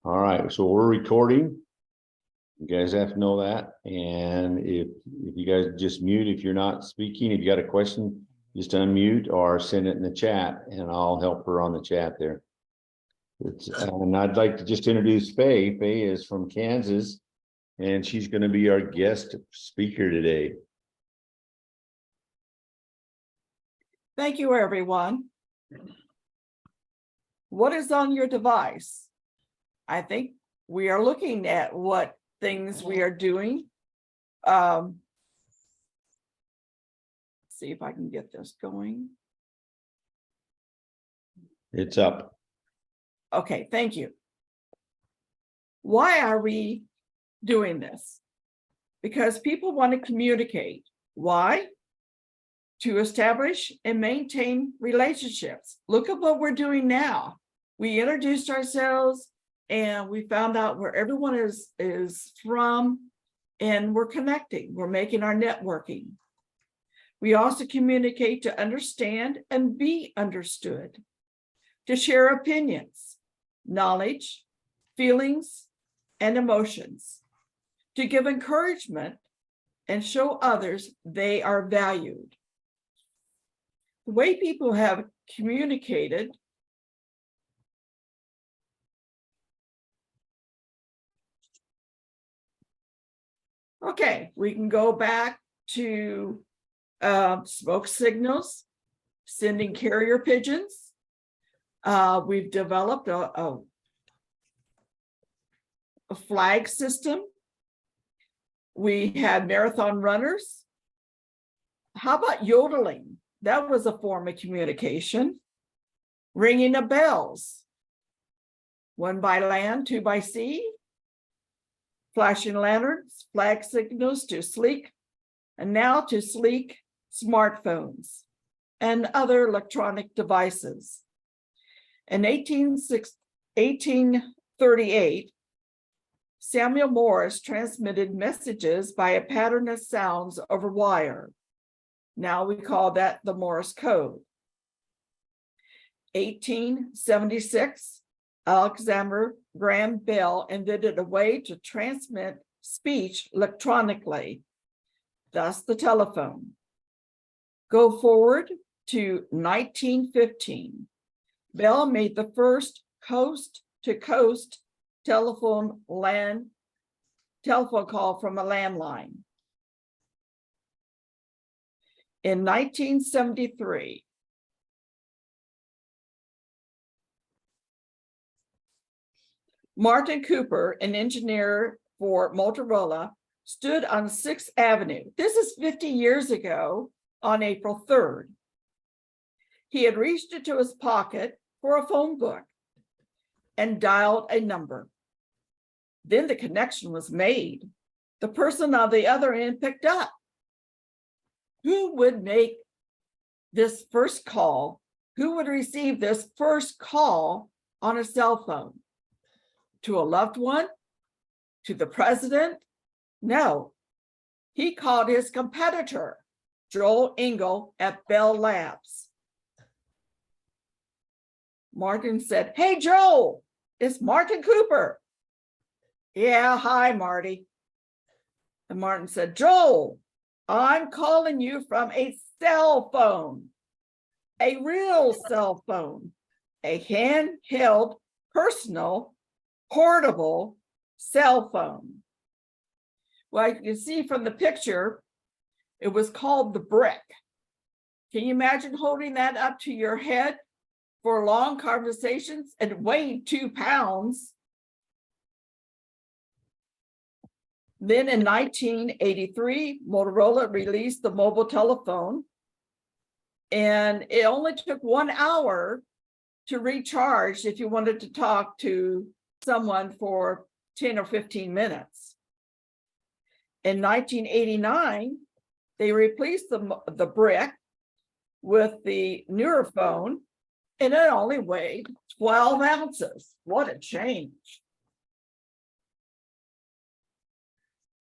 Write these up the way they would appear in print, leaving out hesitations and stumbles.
All right, so we're recording. You guys have to know that. And if you guys just mute if you're not speaking, if you got a question, just unmute or send it in the chat and I'll help her on the chat there. And I'd like to just introduce Faye. Faye is from Kansas and she's going to be our guest speaker today. Thank you, everyone. What is on your device? I think we are looking at what things we are doing. See if I can get this going. It's up. Okay, thank you. Why are we doing this? Because people want to communicate. Why? To establish and maintain relationships. Look at what we're doing now. We introduced ourselves and we found out where everyone is from, and we're connecting. We're making our networking. We also communicate to understand and be understood, to share opinions, knowledge, feelings, and emotions, to give encouragement and show others they are valued. The way people have communicated we can go back to smoke signals, sending carrier pigeons. We've developed a flag system. We had marathon runners. How about yodeling? That was a form of communication. Ringing of bells. One by land, two by sea. Flashing lanterns, flag signals to sleek, and now to sleek smartphones and other electronic devices. In 1838, Samuel Morse transmitted messages by a pattern of sounds over wire. Now we call that the Morse code. 1876, Alexander Graham Bell invented a way to transmit speech electronically, thus the telephone. Go forward to 1915. Bell made the first coast-to-coast telephone call from a landline. In 1973, Martin Cooper, an engineer for Motorola, stood on 6th Avenue. This is 50 years ago on April 3rd. He had reached into his pocket for a phone book and dialed a number. Then the connection was made. The person on the other end picked up. Who would make this first call? Who would receive this first call on a cell phone? To a loved one? To the president? No. He called his competitor, Joel Engel at Bell Labs. Martin said, "Hey, Joel, it's Martin Cooper." "Yeah, hi, Marty." And Martin said, "Joel, I'm calling you from a cell phone, a real cell phone, a handheld, personal, portable cell phone." Well, you can see from the picture, it was called the brick. Can you imagine holding that up to your head for long conversations and weighed 2 pounds? Then in 1983, Motorola released the mobile telephone, and it only took 1 hour to recharge if you wanted to talk to someone for 10 or 15 minutes. In 1989, they replaced the brick with the newer phone, and it only weighed 12 ounces. What a change.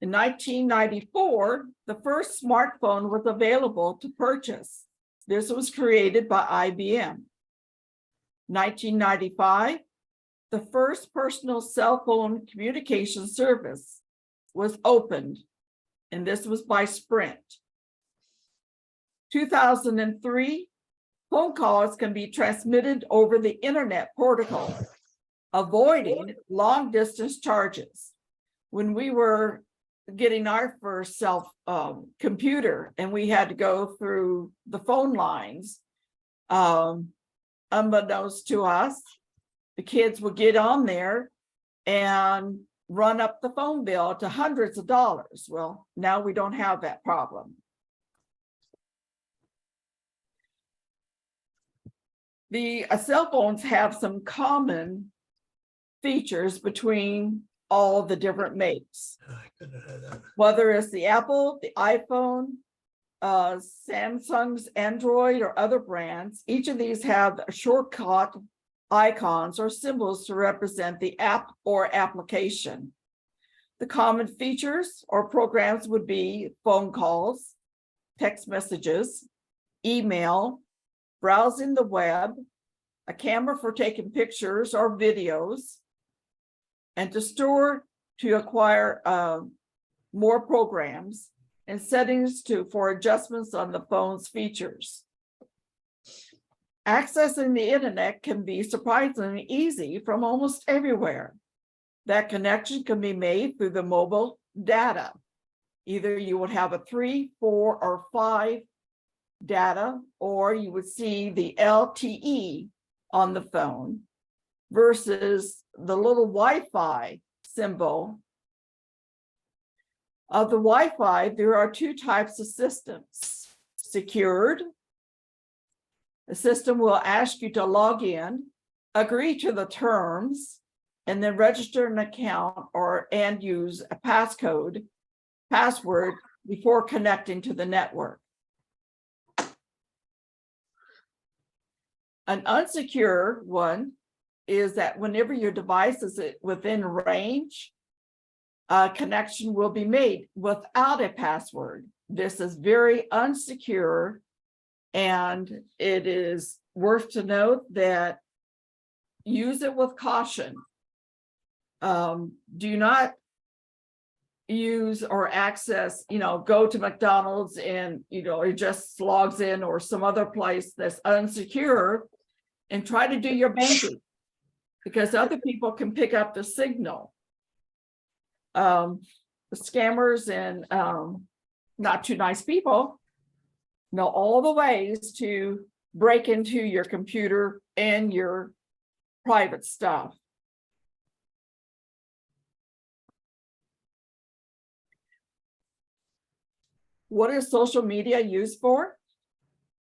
In 1994, the first smartphone was available to purchase. This was created by IBM. 1995, the first personal cell phone communication service was opened, and this was by Sprint. 2003, phone calls can be transmitted over the internet protocol, avoiding long distance charges. When we were getting our first computer and we had to go through the phone lines, unbeknownst to us, the kids would get on there and run up the phone bill to hundreds of dollars. Well, now we don't have that problem. The cell phones have some common features between all the different makes. Whether it's the Apple, the iPhone, Samsung's Android, or other brands, each of these have shortcut icons or symbols to represent the app or application. The common features or programs would be phone calls, text messages, email, browsing the web, a camera for taking pictures or videos, and to acquire more programs, and settings for adjustments on the phone's features. Accessing the internet can be surprisingly easy from almost everywhere. That connection can be made through the mobile data. Either you would have a 3, 4, or 5 data, or you would see the LTE on the phone versus the little Wi-Fi symbol. Of the Wi-Fi, there are 2 types of systems. Secured. The system will ask you to log in, agree to the terms, and then register an account and use a password before connecting to the network. An unsecure one is that whenever your device is within range, a connection will be made without a password. This is very unsecure, and it is worth to note that use it with caution. Do not use or access, go to McDonald's and, it just logs in, or some other place that's unsecure, and try to do your banking, because other people can pick up the signal. The scammers and not too nice people know all the ways to break into your computer and your private stuff. What is social media used for?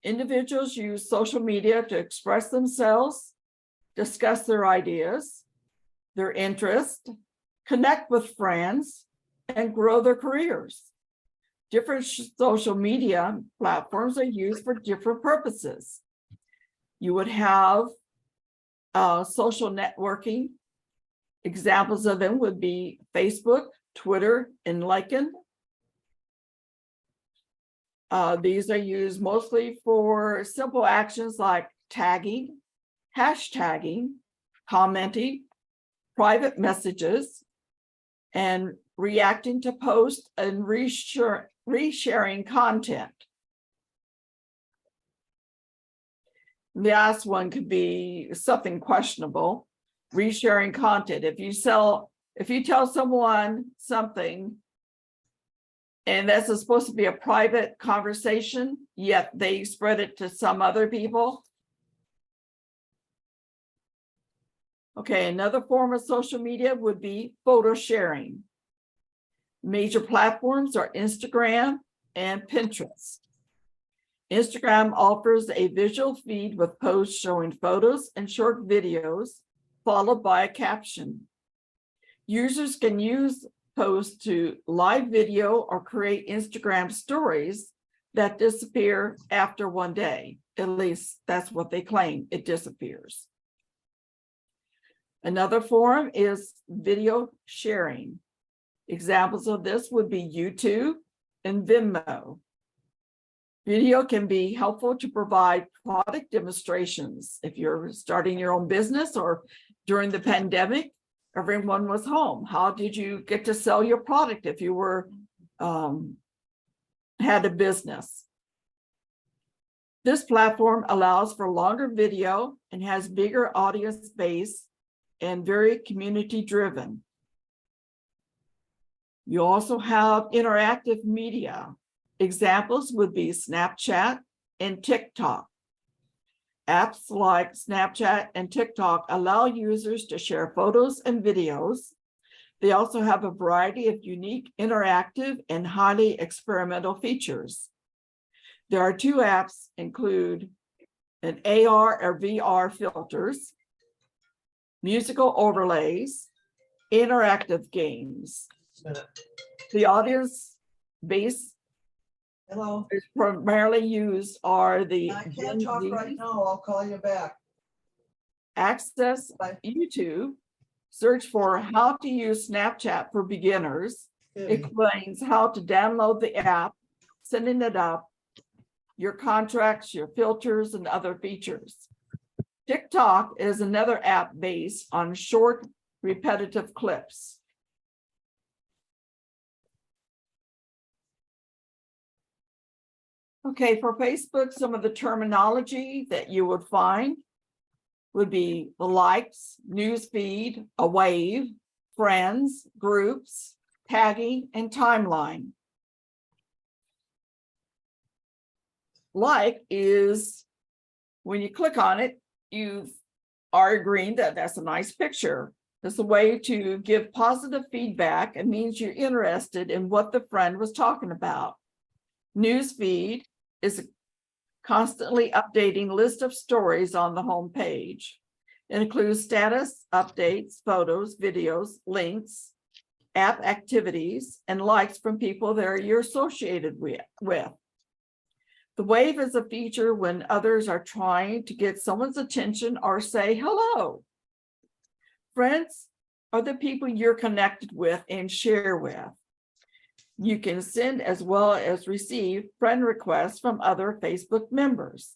Individuals use social media to express themselves, discuss their ideas, their interests, connect with friends, and grow their careers. Different social media platforms are used for different purposes. You would have social networking. Examples of them would be Facebook, Twitter, and LinkedIn. These are used mostly for simple actions like tagging, hashtagging, commenting, private messages, and reacting to posts and resharing content. The last one could be something questionable, resharing content. If you tell someone something and that's supposed to be a private conversation, yet they spread it to some other people. Okay, another form of social media would be photo sharing. Major platforms are Instagram and Pinterest. Instagram offers a visual feed with posts showing photos and short videos, followed by a caption. Users can use posts to live video or create Instagram stories that disappear after one day. At least that's what they claim, it disappears. Another form is video sharing. Examples of this would be YouTube and Vimeo. Video can be helpful to provide product demonstrations if you're starting your own business or During the pandemic, everyone was home. How did you get to sell your product if you were had a business? This platform allows for longer video and has bigger audience base and very community driven. You also have interactive media. Examples would be Snapchat and TikTok. Apps like Snapchat and TikTok allow users to share photos and videos. They also have a variety of unique, interactive, and highly experimental features. There are two apps include an AR or VR filters, musical overlays, interactive games. The audience base is primarily used are the I can't talk right now. I'll call you back. access Bye. YouTube, search for how to use Snapchat for beginners, explains how to download the app, setting it up, your contracts, your filters, and other features. TikTok is another app based on short, repetitive clips. Okay, for Facebook, some of the terminology that you would find would be the likes, news feed, a wave, friends, groups, tagging, and timeline. Like is when you click on it, you are agreeing that that's a nice picture. It's a way to give positive feedback. It means you're interested in what the friend was talking about. News feed is a constantly updating list of stories on the home page. It includes status, updates, photos, videos, links, app activities, and likes from people that you're associated with. The wave is a feature when others are trying to get someone's attention or say hello. Friends are the people you're connected with and share with. You can send as well as receive friend requests from other Facebook members.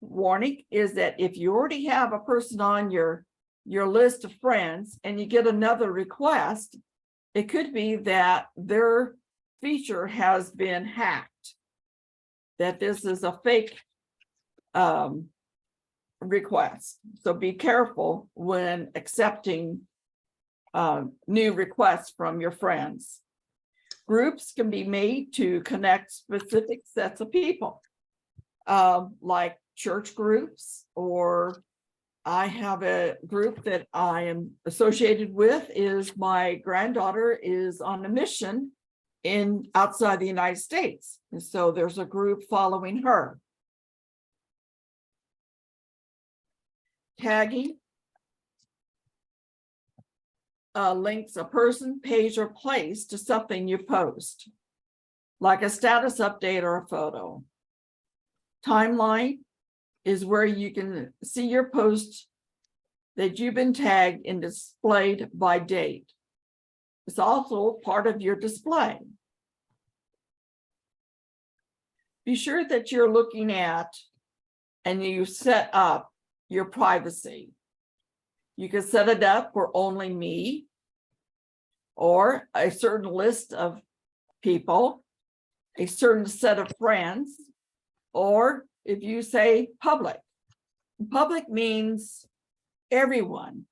Warning is that if you already have a person on your list of friends and you get another request, it could be that their feature has been hacked, that this is a fake request. So be careful when accepting new requests from your friends. Groups can be made to connect specific sets of people, like church groups, or I have a group that I am associated with. Is my granddaughter is on a mission outside the United States. And so there's a group following her. Tagging links a person, page, or place to something you post, like a status update or a photo. Timeline is where you can see your post that you've been tagged and displayed by date. It's also part of your display. Be sure that you're looking at and you set up your privacy. You can set it up for only me or a certain list of people, a certain set of friends, or if you say public. Public means everyone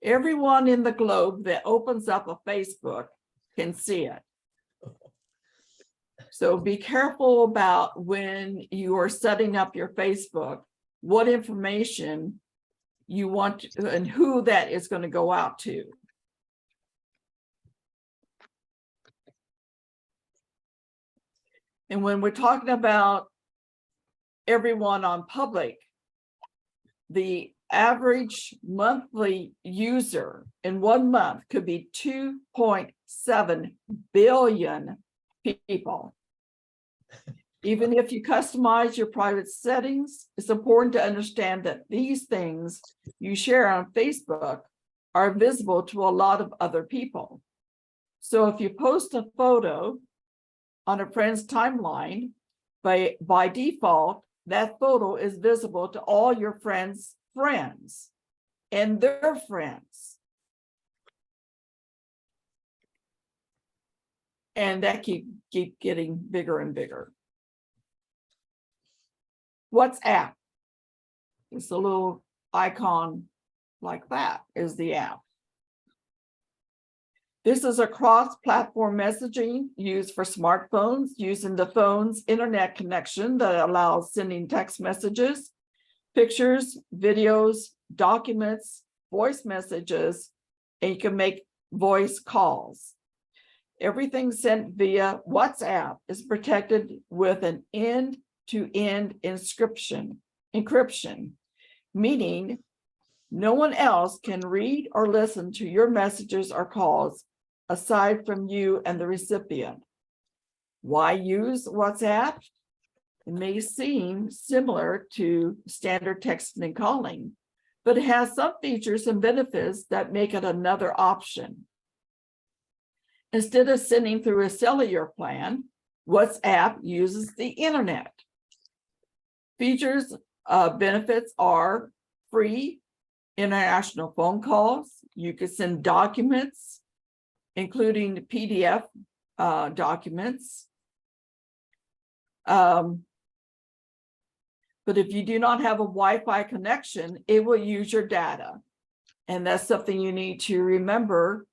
in the globe that opens up a Facebook can see it. So be careful about when you are setting up your Facebook, what information you want and who that is going to go out to. And when we're talking about everyone on public, the average monthly user in 1 month could be 2.7 billion people. Even if you customize your private settings, it's important to understand that these things you share on Facebook are visible to a lot of other people. So if you post a photo on a friend's timeline, by default, that photo is visible to all your friends' friends. and their friends. And that keep getting bigger and bigger. WhatsApp. It's a little icon like that is the app. This is a cross-platform messaging used for smartphones using the phone's internet connection that allows sending text messages, pictures, videos, documents, voice messages, and you can make voice calls. Everything sent via WhatsApp is protected with an end-to-end encryption, meaning no one else can read or listen to your messages or calls aside from you and the recipient. Why use WhatsApp? It may seem similar to standard texting and calling, but it has some features and benefits that make it another option. Instead of sending through a cellular plan, WhatsApp uses the internet. Features, benefits are free international phone calls. You can send documents, including PDF documents. But if you do not have a Wi-Fi connection, it will use your data. And that's something you need to remember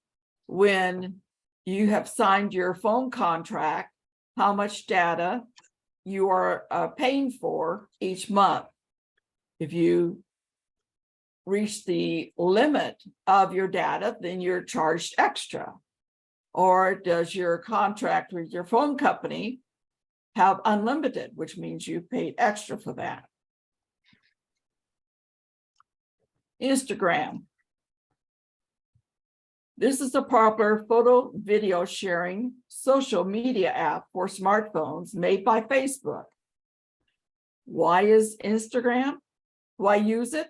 when you have signed your phone contract, how much data you are paying for each month. If you reach the limit of your data, then you're charged extra. Or does your contract with your phone company have unlimited, which means you paid extra for that? Instagram. This is a popular photo video sharing social media app for smartphones made by Facebook. Why is Instagram? Why use it?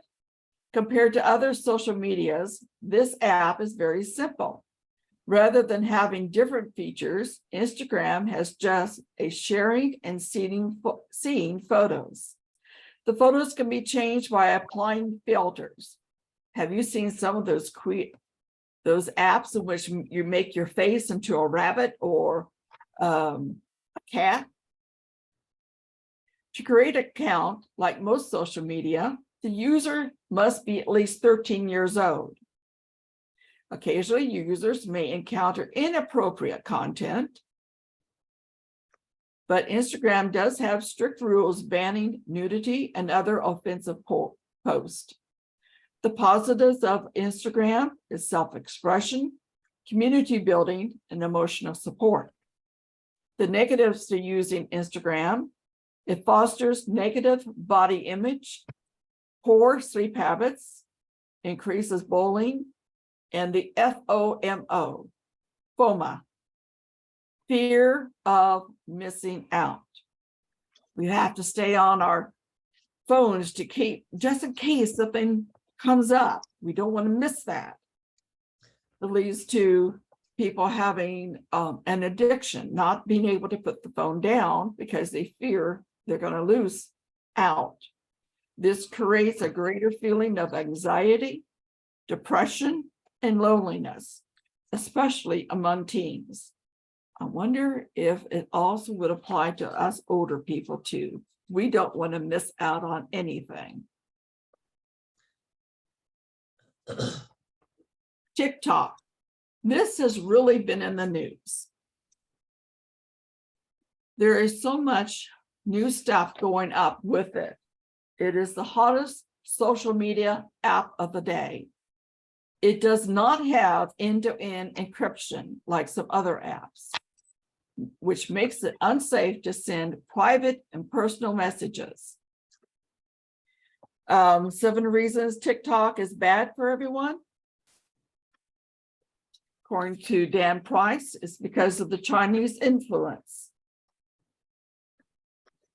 Compared to other social medias, this app is very simple. Rather than having different features, Instagram has just a sharing and seeing photos. The photos can be changed by applying filters. Have you seen some of those apps in which you make your face into a rabbit or a cat? To create an account, like most social media, the user must be at least 13 years old. Occasionally, users may encounter inappropriate content, but Instagram does have strict rules banning nudity and other offensive posts. The positives of Instagram is self-expression, community building, and emotional support. The negatives to using Instagram: it fosters negative body image, poor sleep habits, increases bullying, and the FOMO, fear of missing out. We have to stay on our phones to keep, just in case something comes up. We don't want to miss that. It leads to people having an addiction, not being able to put the phone down because they fear they're going to lose out. This creates a greater feeling of anxiety, depression, and loneliness, especially among teens. I wonder if it also would apply to us older people too. We don't want to miss out on anything. TikTok. This has really been in the news. There is so much new stuff going up with it. It is the hottest social media app of the day. It does not have end-to-end encryption like some other apps, which makes it unsafe to send private and personal messages. 7 reasons TikTok is bad for everyone. According to Dan Price, it's because of the Chinese influence.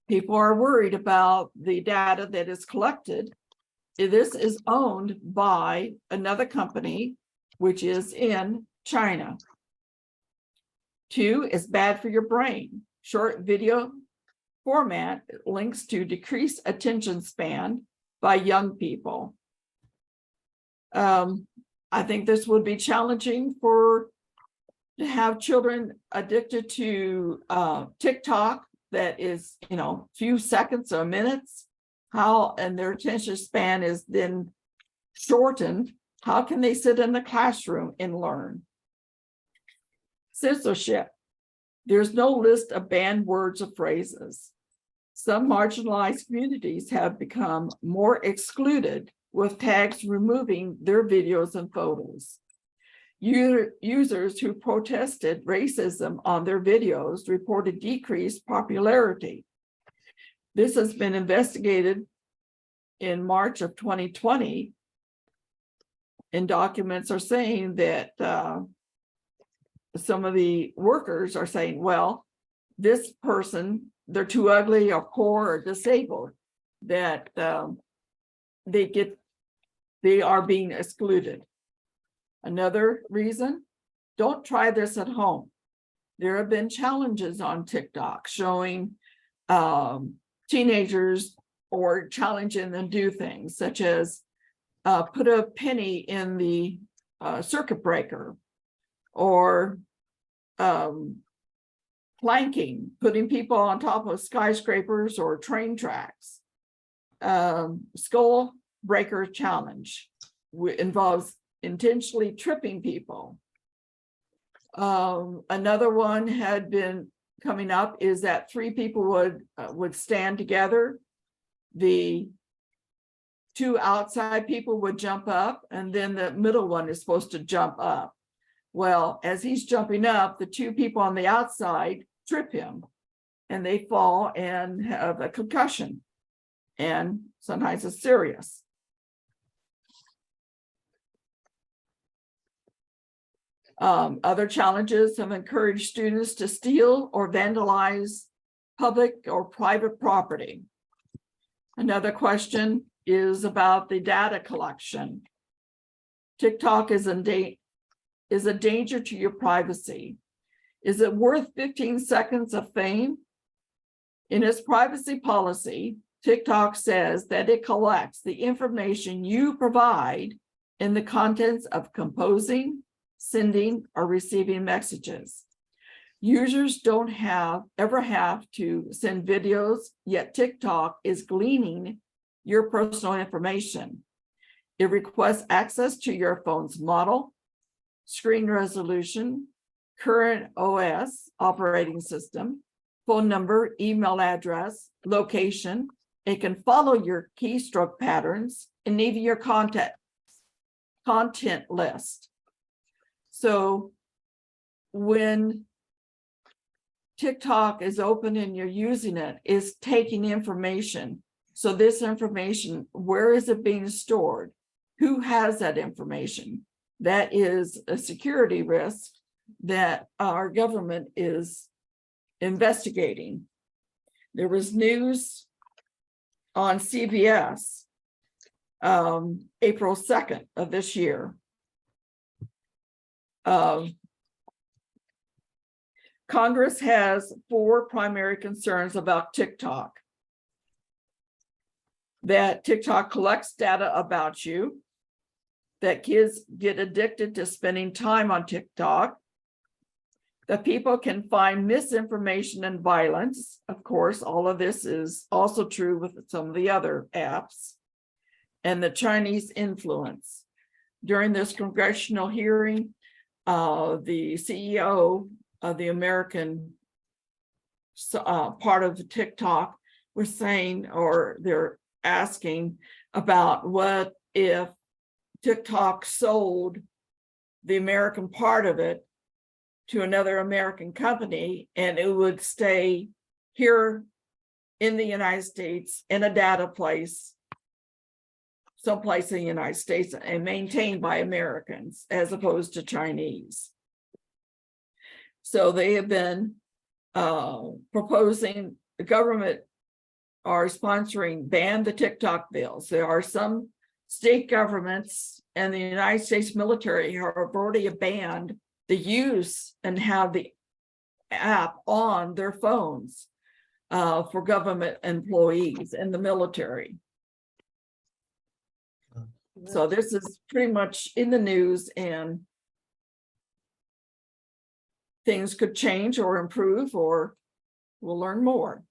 People are worried about the data that is collected. This is owned by another company, which is in China. 2, it's bad for your brain. Short video format links to decreased attention span by young people. I think this would be challenging to have children addicted to TikTok that is, few seconds or minutes. And their attention span is then shortened. How can they sit in the classroom and learn? Censorship. There's no list of banned words or phrases. Some marginalized communities have become more excluded, with tags removing their videos and photos. Users who protested racism on their videos reported decreased popularity. This has been investigated in March of 2020, and documents are saying that some of the workers are saying, well, this person, they're too ugly or poor or disabled, that they are being excluded. Another reason, don't try this at home. There have been challenges on TikTok showing teenagers or challenging them to do things such as put a penny in the circuit breaker, or planking, putting people on top of skyscrapers or train tracks. Skull breaker challenge involves intentionally tripping people. Another one had been coming up is that 3 people would stand together. The 2 outside people would jump up, and then the middle one is supposed to jump up. Well, as he's jumping up, the 2 people on the outside trip him, and they fall and have a concussion, and sometimes it's serious. Other challenges have encouraged students to steal or vandalize public or private property. Another question is about the data collection. TikTok is a danger to your privacy. Is it worth 15 seconds of fame? In its privacy policy, TikTok says that it collects the information you provide in the contents of composing, sending, or receiving messages. Users don't ever have to send videos, yet TikTok is gleaning your personal information. It requests access to your phone's model, screen resolution, current OS operating system, phone number, email address, location. It can follow your keystroke patterns and even your content list. So when TikTok is open and you're using it, it's taking information. So this information, where is it being stored? Who has that information? That is a security risk that our government is investigating. There was news on CBS April 2nd of this year. Congress has 4 primary concerns about TikTok. That TikTok collects data about you, that kids get addicted to spending time on TikTok, that people can find misinformation and violence. Of course, all of this is also true with some of the other apps, and the Chinese influence. During this congressional hearing, the CEO of the American part of the TikTok was saying, or they're asking about what if TikTok sold the American part of it to another American company, and it would stay here in the United States in a data place, someplace in the United States, and maintained by Americans as opposed to Chinese. So they have been proposing, the government are sponsoring ban the TikTok bills. There are some state governments and the United States military who have already banned the use and have the app on their phones for government employees and the military. So this is pretty much in the news, and things could change or improve, or we'll learn more.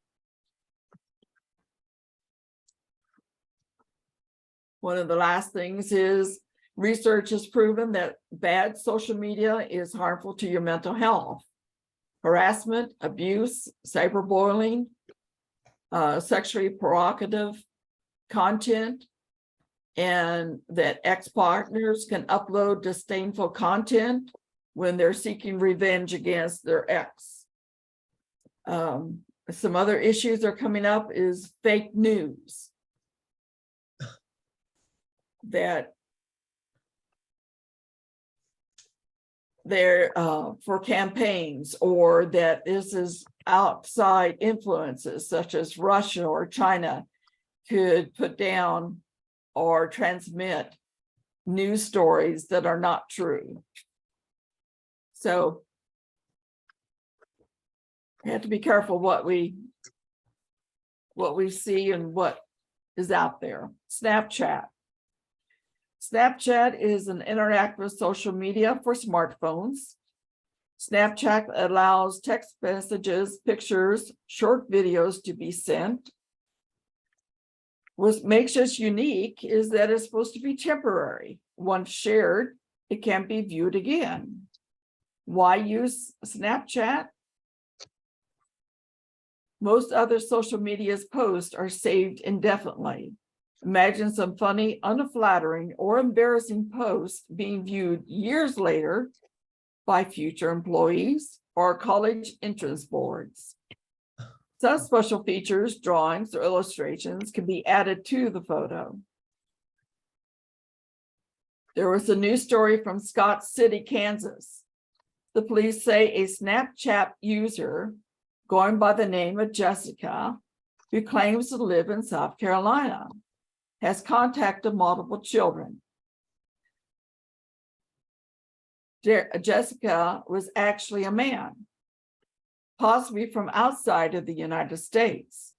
One of the last things is research has proven that bad social media is harmful to your mental health. Harassment, abuse, cyberbullying, sexually provocative content, and that ex-partners can upload disdainful content when they're seeking revenge against their ex. Some other issues that are coming up is fake news. That they're for campaigns, or that this is outside influences such as Russia or China could put down or transmit news stories that are not true. So we have to be careful what we see and what is out there. Snapchat. Snapchat is an interactive social media for smartphones. Snapchat allows text messages, pictures, short videos to be sent. What makes us unique is that it's supposed to be temporary. Once shared, it can be viewed again. Why use Snapchat? Most other social media's posts are saved indefinitely. Imagine some funny, unflattering, or embarrassing posts being viewed years later by future employees or college entrance boards. Some special features, drawings, or illustrations can be added to the photo. There was a news story from Scott City, Kansas. The police say a Snapchat user going by the name of Jessica, who claims to live in South Carolina, has contacted multiple children. Jessica was actually a man, possibly from outside of the United States.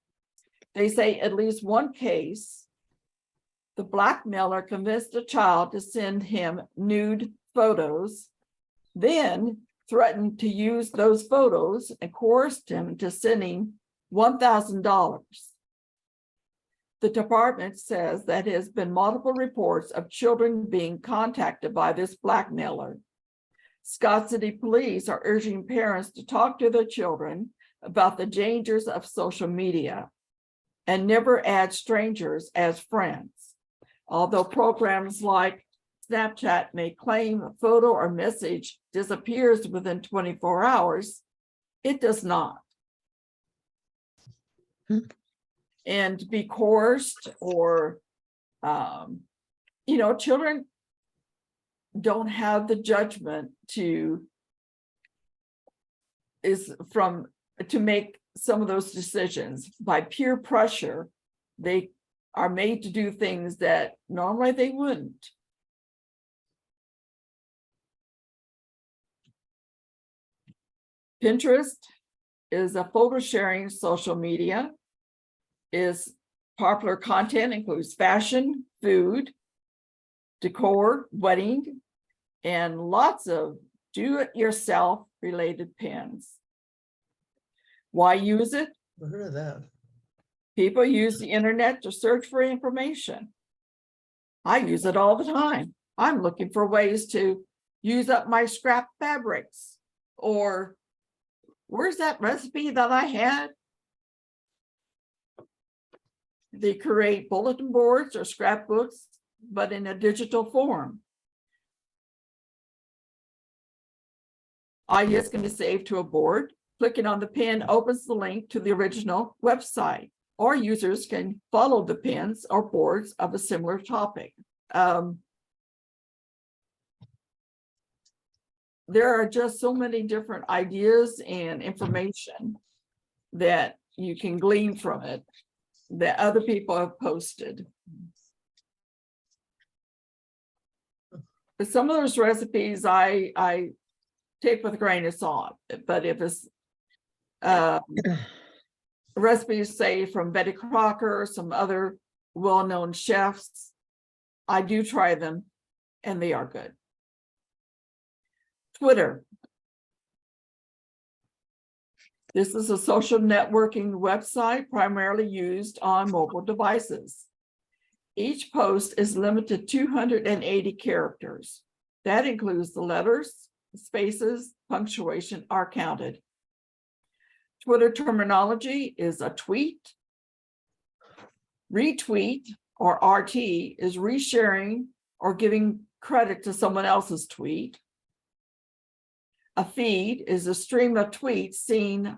They say at least one case, the blackmailer convinced a child to send him nude photos, then threatened to use those photos and coerced him into sending $1,000. The department says that there has been multiple reports of children being contacted by this blackmailer. Scott City Police are urging parents to talk to their children about the dangers of social media and never add strangers as friends. Although programs like Snapchat may claim a photo or message disappears within 24 hours, it does not. And to be coerced or, children don't have the judgment to make some of those decisions. By peer pressure, they are made to do things that normally they wouldn't. Pinterest is a photo sharing social media. Is popular content includes fashion, food, decor, wedding, and lots of do-it-yourself related pins. Why use it? I heard of that. People use the internet to search for information. I use it all the time. I'm looking for ways to use up my scrap fabrics, or where's that recipe that I had? They create bulletin boards or scrapbooks, but in a digital form. Ideas can be saved to a board. Clicking on the pin opens the link to the original website, or users can follow the pins or boards of a similar topic. There are just so many different ideas and information that you can glean from it that other people have posted. But some of those recipes I take with a grain of salt, but if it's recipes, say from Betty Crocker or some other well-known chefs, I do try them and they are good. Twitter. This is a social networking website primarily used on mobile devices. Each post is limited to 280 characters. That includes the letters, spaces, punctuation are counted. Twitter terminology is a tweet. Retweet, or RT, is resharing or giving credit to someone else's tweet. A feed is a stream of tweets seen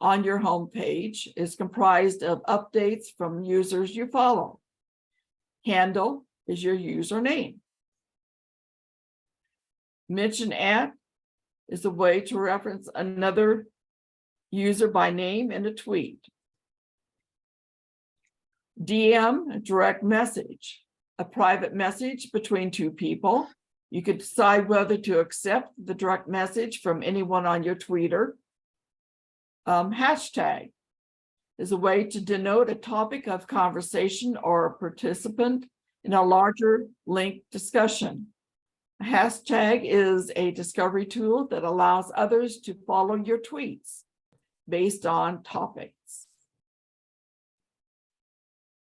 on your homepage. Is comprised of updates from users you follow. Handle is your username. Mention at is a way to reference another user by name in a tweet. DM, a direct message, a private message between two people. You could decide whether to accept the direct message from anyone on your Twitter. Hashtag is a way to denote a topic of conversation or a participant in a larger linked discussion. A hashtag is a discovery tool that allows others to follow your tweets based on topics.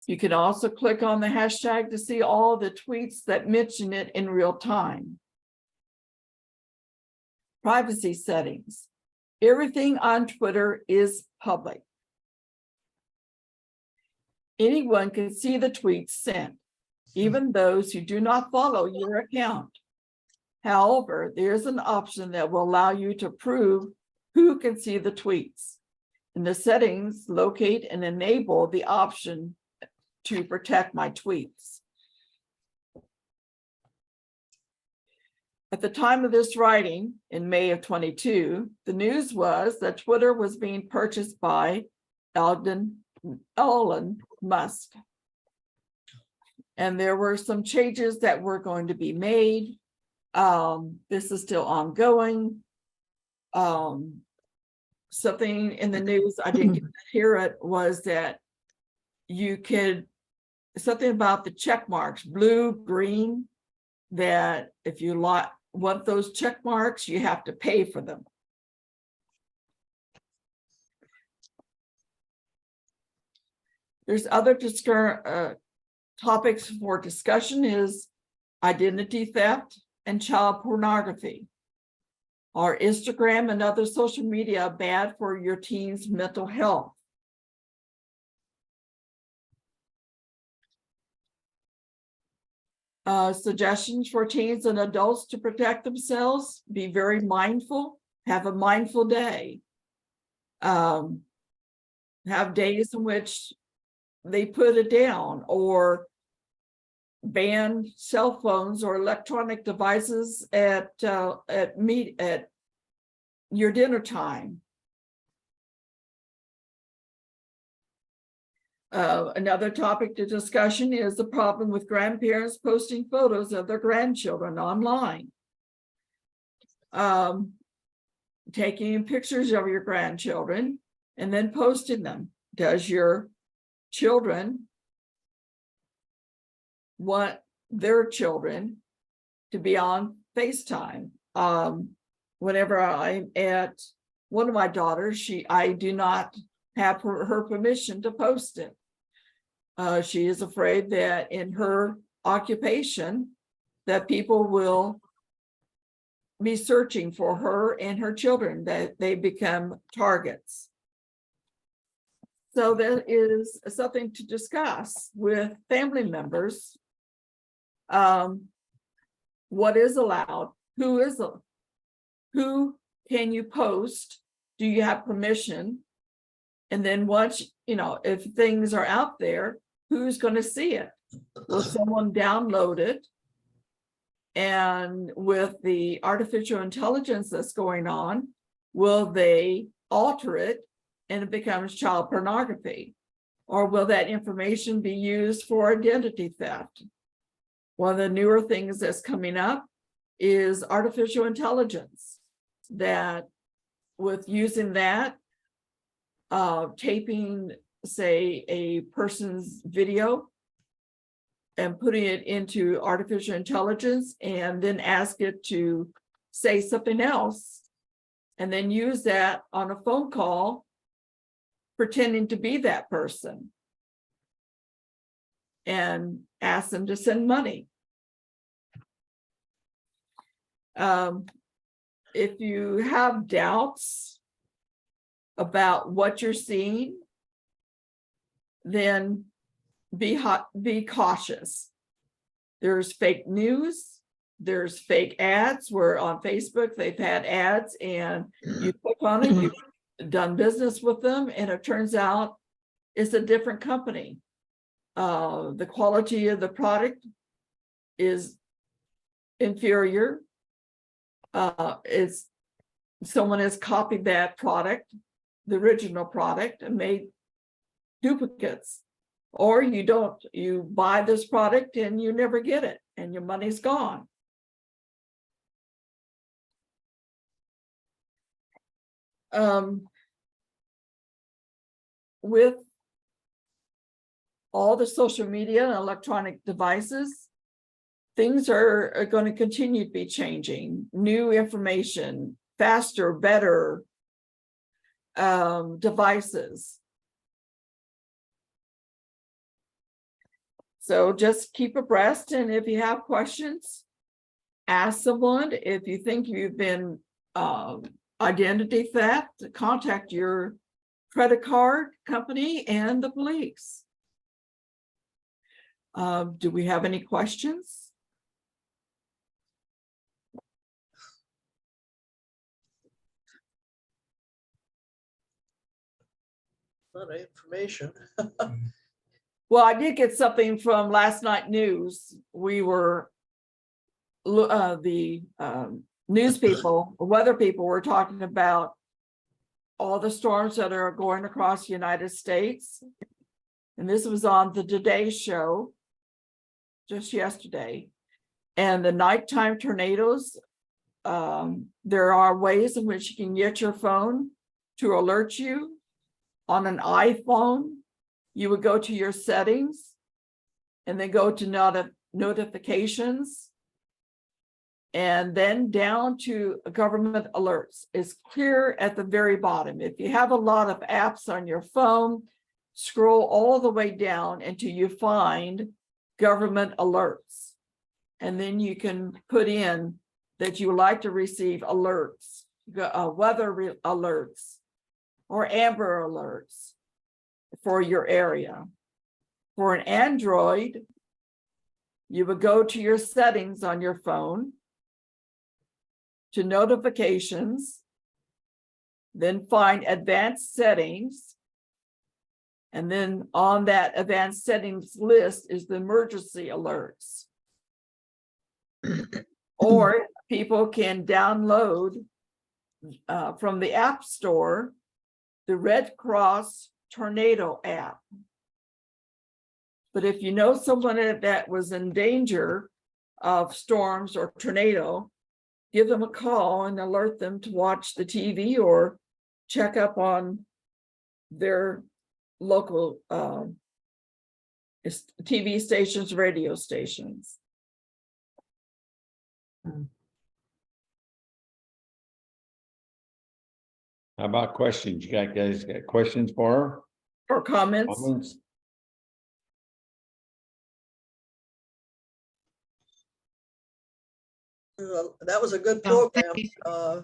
You can also click on the hashtag to see all the tweets that mention it in real time. Privacy settings. Everything on Twitter is public. Anyone can see the tweets sent, even those who do not follow your account. However, there's an option that will allow you to prove who can see the tweets. In the settings, locate and enable the option to protect my tweets. At the time of this writing, in May of 22, the news was that Twitter was being purchased by Elon Musk. And there were some changes that were going to be made. This is still ongoing. Something in the news, I didn't get to hear it, was that you could, something about the check marks, blue, green, that if you want those check marks, you have to pay for them. There's other topics for discussion is identity theft and child pornography. Are Instagram and other social media bad for your teen's mental health? Suggestions for teens and adults to protect themselves: be very mindful, have a mindful day. Have days in which they put it down, or ban cell phones or electronic devices at your dinner time. Another topic to discussion is the problem with grandparents posting photos of their grandchildren online. Taking pictures of your grandchildren and then posting them. Does your children want their children to be on FaceTime? Whenever I'm at one of my daughters, I do not have her permission to post it. She is afraid that in her occupation that people will be searching for her and her children, that they become targets. So that is something to discuss with family members. What is allowed? Who can you post? Do you have permission? And then once, if things are out there, who's going to see it? Will someone download it? And with the artificial intelligence that's going on, will they alter it and it becomes child pornography? Or will that information be used for identity theft? One of the newer things that's coming up is artificial intelligence, that with using that, taping, say, a person's video and putting it into artificial intelligence and then ask it to say something else. And then use that on a phone call, pretending to be that person. And ask them to send money. If you have doubts about what you're seeing, then be cautious. There's fake news, there's fake ads where on Facebook they've had ads and you click on it, you've done business with them, and it turns out it's a different company. The quality of the product is inferior. Someone has copied that product, the original product, and made duplicates. Or you buy this product and you never get it and your money's gone. With all the social media and electronic devices, things are going to continue to be changing. New information, faster, better devices. So just keep abreast, and if you have questions, ask someone. If you think you've been identity theft, contact your credit card company and the police. Do we have any questions? A lot of information. Well, I did get something from last night news. We were, the news people, weather people were talking about all the storms that are going across the United States. And this was on the Today Show just yesterday. And the nighttime tornadoes, there are ways in which you can get your phone to alert you. On an iPhone, you would go to your settings and then go to notifications and then down to government alerts. It's clear at the very bottom. If you have a lot of apps on your phone, scroll all the way down until you find government alerts. And then you can put in that you would like to receive alerts, weather alerts, or amber alerts for your area. For an Android, you would go to your settings on your phone, to notifications, then find advanced settings. And then on that advanced settings list is the emergency alerts. Or people can download from the App Store the Red Cross Tornado app. But if you know someone that was in danger of storms or tornado, give them a call and alert them to watch the TV or check up on their local TV stations, radio stations. How about questions? You guys got questions for her? Or comments? Comments? That was a good program. A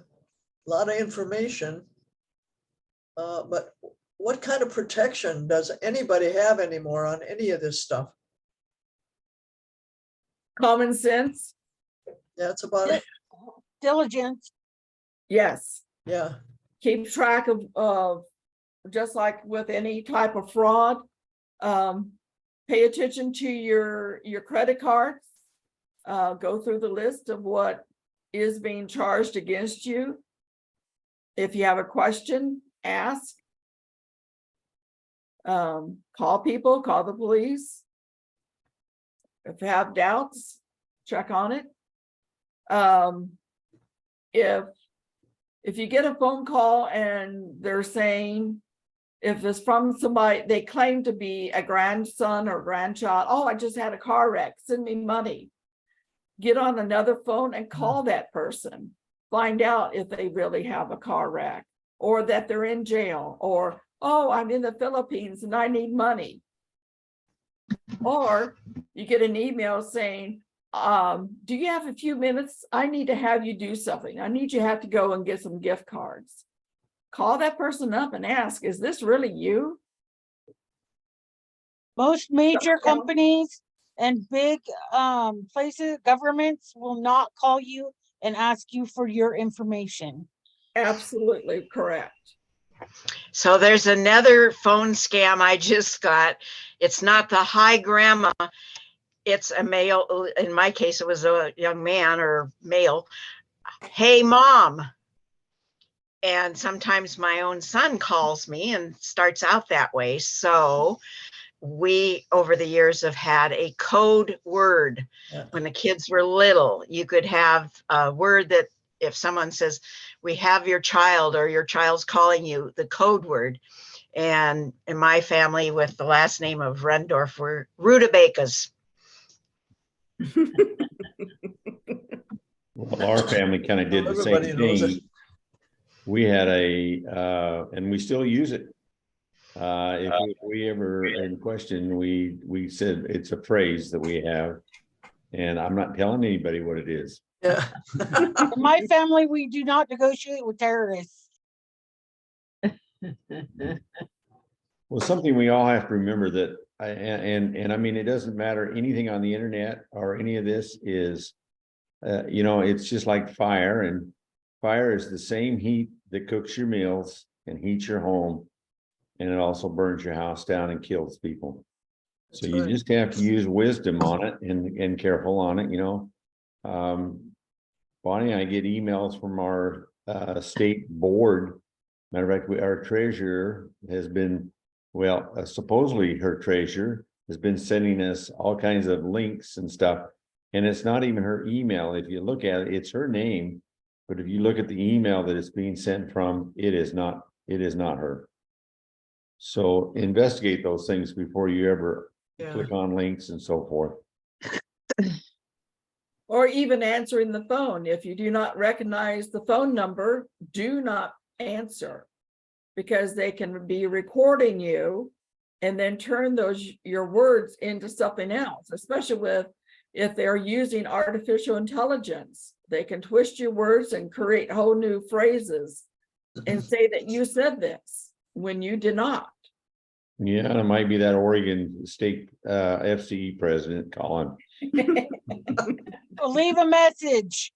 lot of information. But what kind of protection does anybody have anymore on any of this stuff? Common sense? That's about it. Diligence. Yes. Yeah. Keep track of just like with any type of fraud, pay attention to your credit cards, go through the list of what is being charged against you. If you have a question, ask. Call people, call the police. If you have doubts, check on it. If you get a phone call and they're saying if it's from somebody, they claim to be a grandson or grandchild. Oh, I just had a car wreck, send me money. Get on another phone and call that person. Find out if they really have a car wreck or that they're in jail, or, oh, I'm in the Philippines and I need money. Or you get an email saying, do you have a few minutes? I need to have you do something. I need you to have to go and get some gift cards. Call that person up and ask, is this really you? Most major companies and big places, governments will not call you and ask you for your information. Absolutely correct. So there's another phone scam I just got. It's not the hi grandma. It's a male. In my case, it was a young man or male. Hey, mom. And sometimes my own son calls me and starts out that way. So we, over the years, have had a code word. Yeah. When the kids were little, you could have a word that if someone says, we have your child or your child's calling you, the code word. And in my family with the last name of Rendorf, were rutabagas. Well, our family kind of did the Everybody same knows thing. it. We had and we still use it. If we ever in question, we said it's a phrase that we have, and I'm not telling anybody what it is. Yeah. In my family, we do not negotiate with terrorists. Well, something we all have to remember that, and I mean, it doesn't matter anything on the internet or any of this is, it's just like fire, and fire is the same heat that cooks your meals and heats your home, and it also burns your house down and kills people. So That's you right. just have to use wisdom on it and careful on it, Bonnie and I get emails from our state board. Matter of fact, our treasurer has been, supposedly her treasurer has been sending us all kinds of links and stuff. And it's not even her email. If you look at it, it's her name. But if you look at the email that it's being sent from, it is not her. So investigate those things before you ever Yeah. click on links and so forth. Or even answering the phone. If you do not recognize the phone number, do not answer, because they can be recording you and then turn your words into something else, especially if they're using artificial intelligence. They can twist your words and create whole new phrases and say that you said this when you did not. Yeah, it might be that Oregon State FCE president calling. Well, leave a message.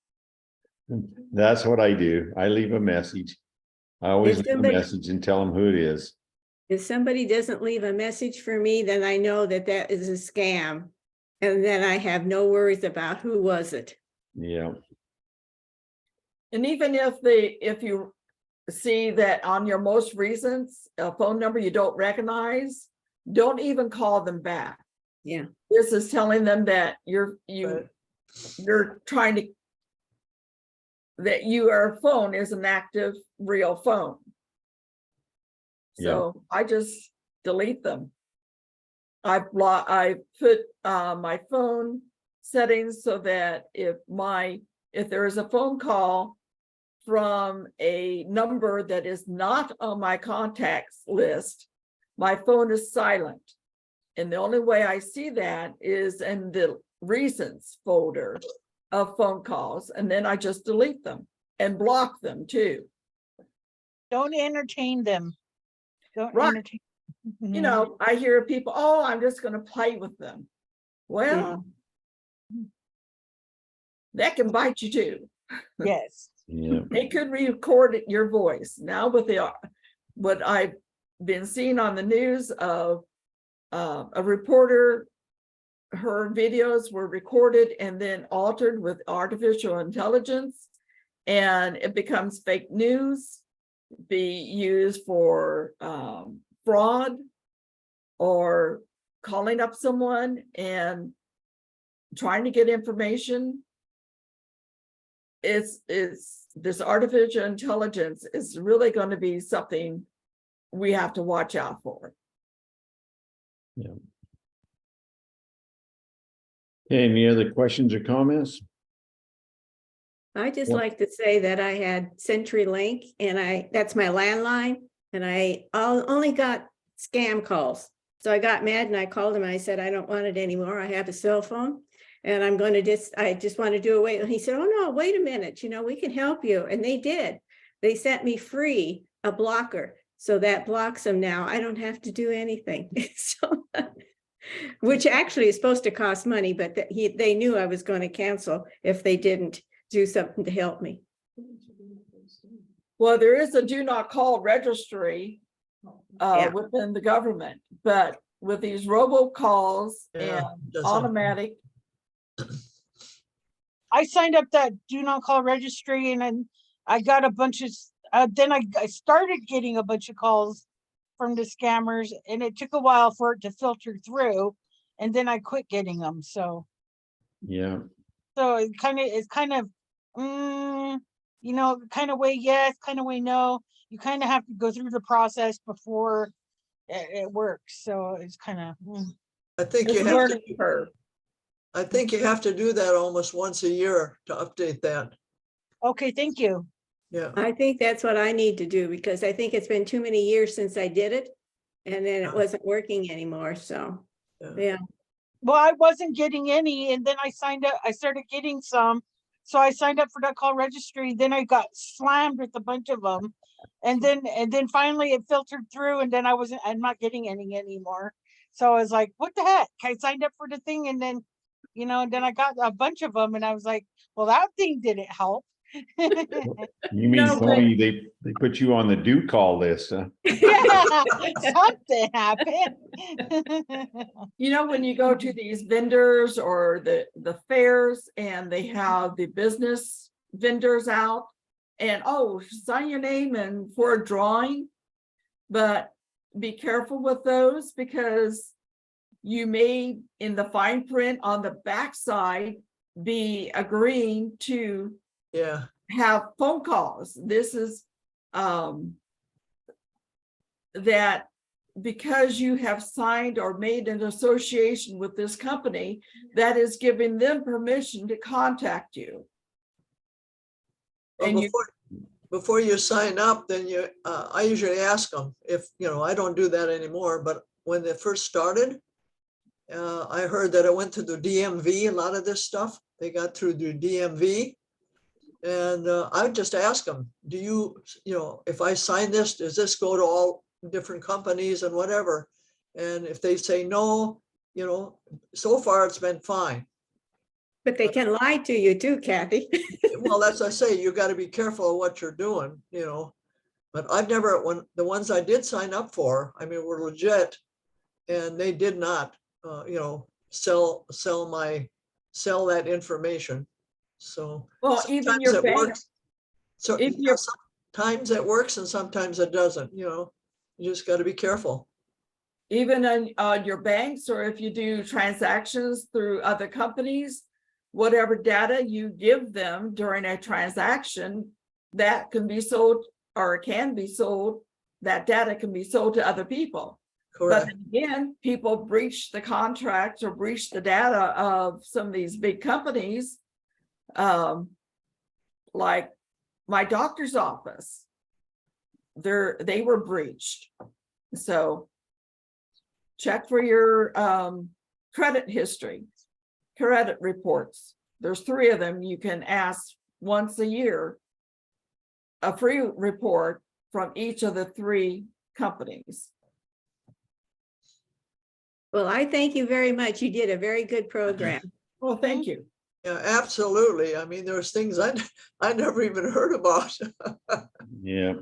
That's what I do. I leave a message. I always If leave a somebody- message and tell them who it is. If somebody doesn't leave a message for me, then I know that that is a scam. And then I have no worries about who was it. Yeah. And even if you see that on your most recent phone number you don't recognize, don't even call them back. Yeah. This is telling them that you're trying to, that your phone is an active real phone. So I just delete them. I put my phone settings so that if there is a phone call from a number that is not on my contacts list, my phone is silent. And the only way I see that is in the recents folder of phone calls. And then I just delete them and block them too. Don't entertain them. Don't Right. entertain. You know, I hear people, oh, I'm just going to play with them. Well, that can bite you too. Yes. Yeah. They could record your voice. Now with what I've been seeing on the news of a reporter, her videos were recorded and then altered with artificial intelligence, and it becomes fake news, be used for fraud or calling up someone and trying to get information. It's this artificial intelligence is really going to be something we have to watch out for. Any other questions or comments? I just What- like to say that I had CenturyLink and that's my landline, and I only got scam calls. So I got mad and I called him and I said, I don't want it anymore. I have a cell phone and I just want to do away. And he said, oh no, wait a minute, we can help you. And they did. They sent me free a blocker. So that blocks them now. I don't have to do anything. So, which actually is supposed to cost money, but they knew I was going to cancel if they didn't do something to help me. Well, there is a do not call registry Yeah. within the government, but with these robocalls Yeah, and doesn't- automatic, I signed up that do not call registry and then I got a bunch of, then I started getting a bunch of calls from the scammers and it took a while for it to filter through and then I quit getting them. So Yeah, it's kind of, kind of way yes, kind of way no. You kind of have to go through the process before it works. So it's kind of. I think it's you a have to, learning curve. I think you have to do that almost once a year to update that. Okay, thank you. Yeah. I think that's what I need to do because I think it's been too many years since I did it. And then it wasn't working anymore. So, yeah. Well, I wasn't getting any, and then I started getting some. So I signed up for that call registry, then I got slammed with a bunch of them. And then finally it filtered through and then I'm not getting any anymore. So I was like, what the heck? I signed up for the thing and then, and then I got a bunch of them and I was like, well, that thing didn't help. you mean No, Tony, they put you on the do call list, huh? Yeah, something happened. When you go to these vendors or the fairs and they have the business vendors out and, oh, sign your name and for a drawing, but be careful with those because you may, in the fine print on the backside, be agreeing to Yeah. have phone calls. This is that because you have signed or made an association with this company, that is giving them permission to contact you. Well, And before you sign up, then I usually ask them if, I don't do that anymore, but when they first started, I heard that it went to the DMV, a lot of this stuff, they got through the DMV. And I would just ask them, do you, if I sign this, does this go to all different companies and whatever? And if they say no, so far it's been fine. But they can lie to you too, Kathy. Well, that's I say, you got to be careful of what you're doing, but I've never, the ones I did sign up for, were legit and they did not, sell that information. So. well, even sometimes your it bank, works. So if you're- sometimes it works and sometimes it doesn't, you just got to be careful. even on your banks, or if you do transactions through other companies, whatever data you give them during a transaction, that can be sold or can be sold, that data can be sold to other people. Correct. But again, people breach the contracts or breach the data of some of these big companies. Like my doctor's office, they were breached. So check for your credit history, credit reports. There's 3 of them. You can ask once a year, a free report from each of the 3 companies. Well, I thank you very much. You did a very good program. Well, thank you. Yeah, absolutely. There's things I never even heard about. Yeah,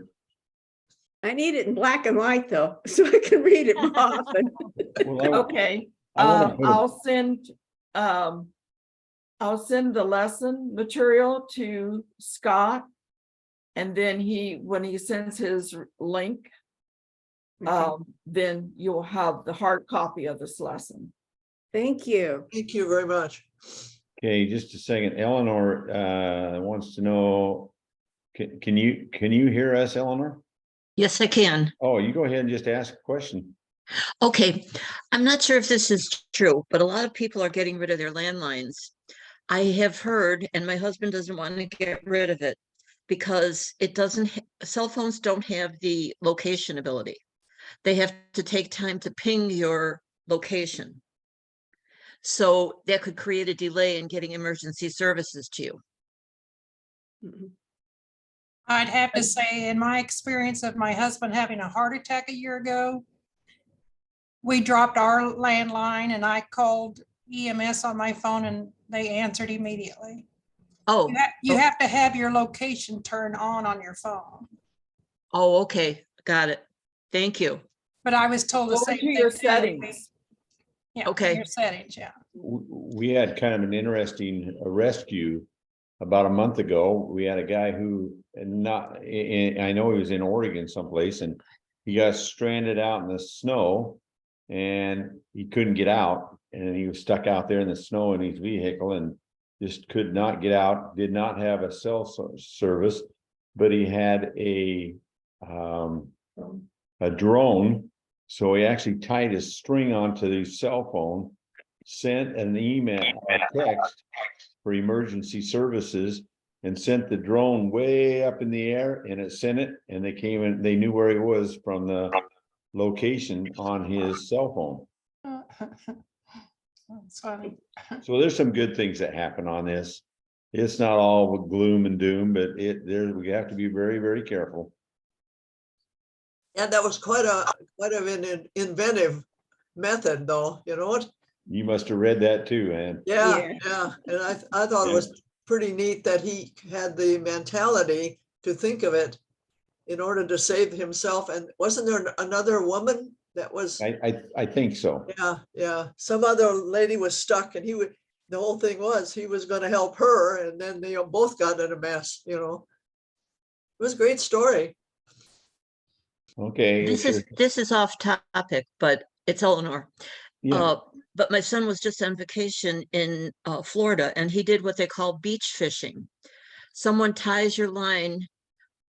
I need it in black and white though, so I can read it more often. well, Okay, I wanna put a- I'll send the lesson material to Scott. And then when he sends his link, then you'll have the hard copy of this lesson. Thank you. Thank you very much. okay, just a second. Eleanor wants to know, can you hear us, Eleanor? Yes, I can. Oh, you go ahead and just ask a question. Okay, I'm not sure if this is true, but a lot of people are getting rid of their landlines. I have heard, and my husband doesn't want to get rid of it because it doesn't, cell phones don't have the location ability. They have to take time to ping your location. So that could create a delay in getting emergency services to you. Mhm. I'd have to say, in my experience of my husband having a heart attack a year ago, we dropped our landline and I called EMS on my phone and they answered immediately. Oh, You have to have your location turned on your phone. oh, okay, got it. Thank you. But I was told the Go same into thing. your too. settings. Yeah, Okay. your settings, yeah. We had kind of an interesting rescue about a month ago. We had a guy who I know he was in Oregon someplace, and he got stranded out in the snow and he couldn't get out, and he was stuck out there in the snow in his vehicle and just could not get out, did not have a cell service, but he had a drone. So he actually tied his string onto the cell phone, sent an email, a text for emergency services, and sent the drone way up in the air, and it sent it, and they came in, they knew where he was from the location on his cell phone. That's funny. So there's some good things that happen on this. It's not all gloom and doom, but we have to be very, very careful. And that was quite an inventive method, though, you know what? You must have read that too, Ann. Yeah, Yeah. yeah. And I thought it was pretty neat that he had the mentality to think of it in order to save himself. And wasn't there another woman that was, I think so. yeah. Some other lady was stuck and the whole thing was he was going to help her, and then they both got in a mess, you know. It was a great story. Okay. This is off topic, but it's Eleanor. Yeah. But my son was just on vacation in Florida, and he did what they call beach fishing. Someone ties your line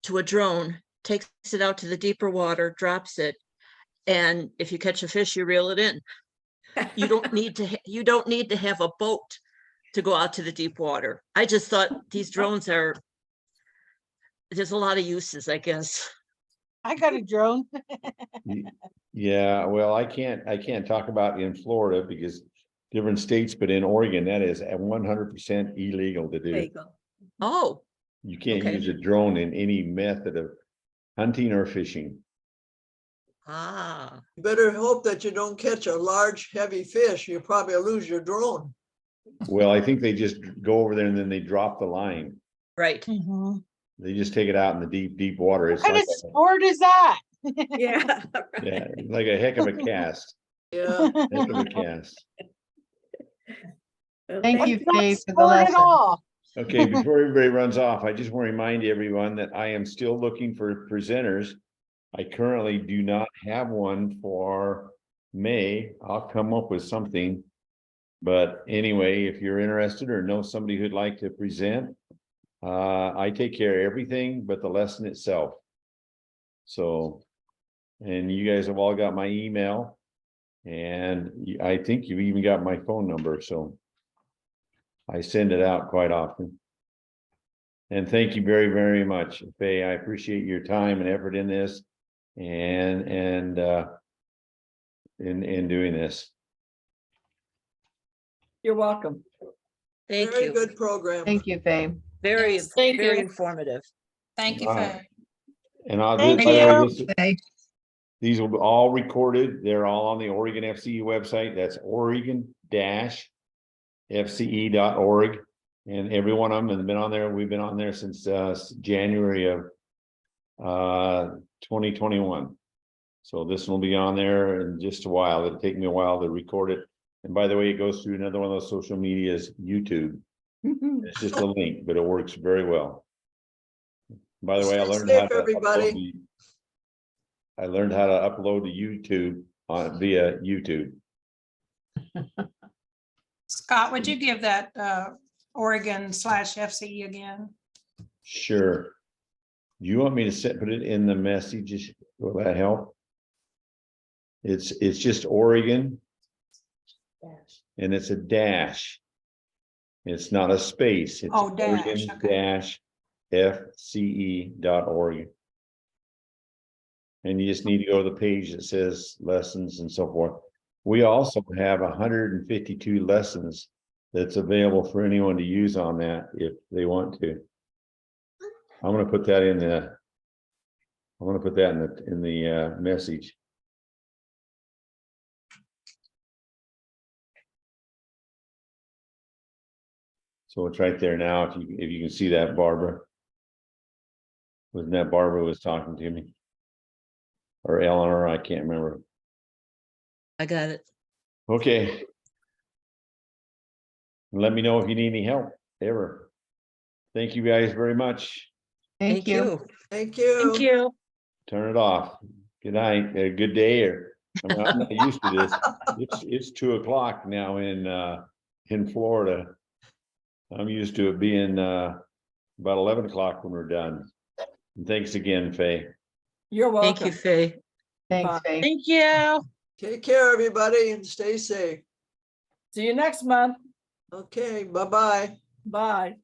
to a drone, takes it out to the deeper water, drops it, and if you catch a fish, you reel it in. You don't need to have a boat to go out to the deep water. I just thought these drones there's a lot of uses, I guess. I got a drone. Yeah, well, I can't talk about in Florida because different states, but in Oregon, that is 100% illegal to There you do. go. Oh, You can't Okay. use a drone in any method of hunting or fishing. ah, You better hope that you don't catch a large, heavy fish. You probably lose your drone. Well, I think they just go over there and then they drop the line. right. Mhm. They just take it out in the deep, deep water. It's What kind like, of sport is that? Yeah. yeah, like a heck of a cast. Yeah. Heck of a cast. Well, Thank you, It's not Faye, for the sport at lesson. all. Okay, before everybody runs off, I just want to remind everyone that I am still looking for presenters. I currently do not have one for May. I'll come up with something. But anyway, if you're interested or know somebody who'd like to present, I take care of everything but the lesson itself. So, and you guys have all got my email, and I think you've even got my phone number, so I send it out quite often. And thank you very, very much, Faye. I appreciate your time and effort in this and in doing this. You're welcome. Thank Very you. good program. Thank you, Faye. Very, Yes, thank very you. informative. Thank you, Wow. Faye. And I'll Thank by the way, you. Faye. these will be all recorded. They're all on the Oregon FCE website. That's Oregon-FCE.org. And every one of them has been on there. We've been on there since January of 2021. So this will be on there in just a while. It'll take me a while to record it. And by the way, it goes through another one of those social medias, YouTube. It's just a link, but it works very well. By the way, I Stay learned safe, how to everybody. upload to YouTube via YouTube. Scott, would you give that Oregon/FCE again? Sure. you want me to put it in the messages? Will that help? It's just Oregon and it's a dash. It's not a space. It's Oh, dash, Oregon okay. dash FCE.org. And you just need to go to the page that says lessons and so forth. We also have 152 lessons that's available for anyone to use on that if they want to. I'm gonna put that in the message. So it's right there now, if you can see that, Barbara. Wasn't that Barbara was talking to me? Or Eleanor, I can't remember. I got it. Okay. Let me know if you need any help, ever. Thank you guys very much. Thank you. Thank Thank you. you. Turn it off. Good night, good day, or I mean, I'm not used to this. It's 2:00 now in Florida. I'm used to it being about 11 o'clock when we're done. And thanks again, Faye. You're Thank you, welcome. Faye. Bye. Thank you. Take care, everybody, and stay safe. See you next month. Okay, bye-bye. Bye.